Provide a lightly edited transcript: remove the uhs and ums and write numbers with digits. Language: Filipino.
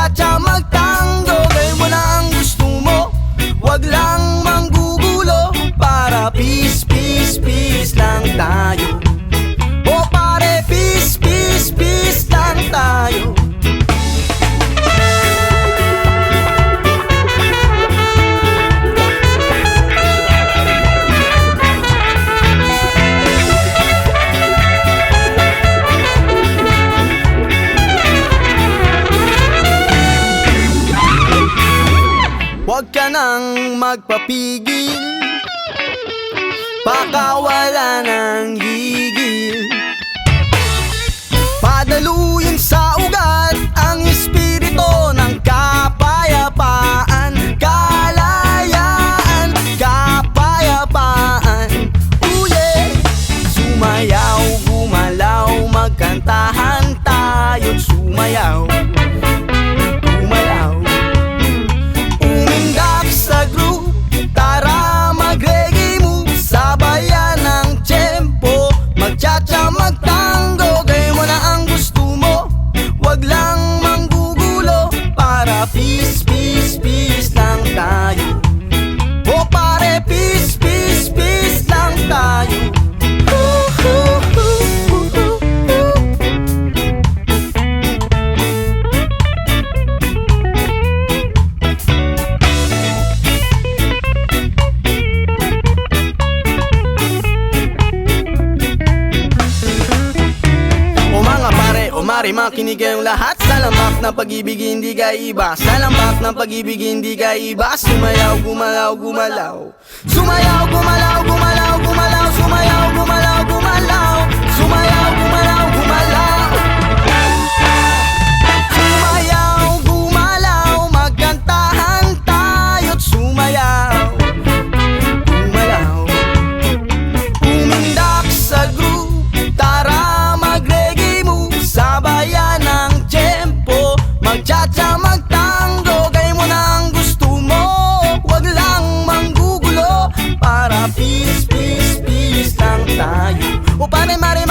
magtsatsa, magtango. Gawin mo na ang gusto mo, wag lang manggugulo. Para peace, peace, peace lang tayo. O pare, peace, peace, peace lang tayo. Huwag ka nang magpapigil, baka wala nang gigil. Padaluyin sa ugat ang espiritu ng kapayapaan. Kalayaan, kapayapaan. Yeah. Sumayaw, gumalaw, magkantahan tayo't sumayaw. Sa group, tara mag-reggae move. Sabayan ng tempo, magtsatsa, magtango. Gawin mo na ang gusto mo, wag lang manggugulo. Para peace, peace, peace lang tayo. O pare, peace, peace, peace lang tayo. Mari makinig kayong lahat. Sa lambak ng pag-ibig hindi ka iba. Sa lambak ng pag-ibig hindi ka iba. Sumayaw, gumalaw, gumalaw. Sumayaw, gumalaw, gumalaw, gumalaw. Sumayaw, gumalaw, gumalaw. Sumayaw, gumalaw, gumalaw. Sumayaw, gumalaw, magkantahan tayo't sumayaw. Gumalaw, umindak sa group, tara mag-reggae move. Sabayan ng tempo, magtsatsa, magtango. Gawin mo na ang gusto mo, wag lang manggugulo. Para peace, peace, peace lang tayo. O pare, mare,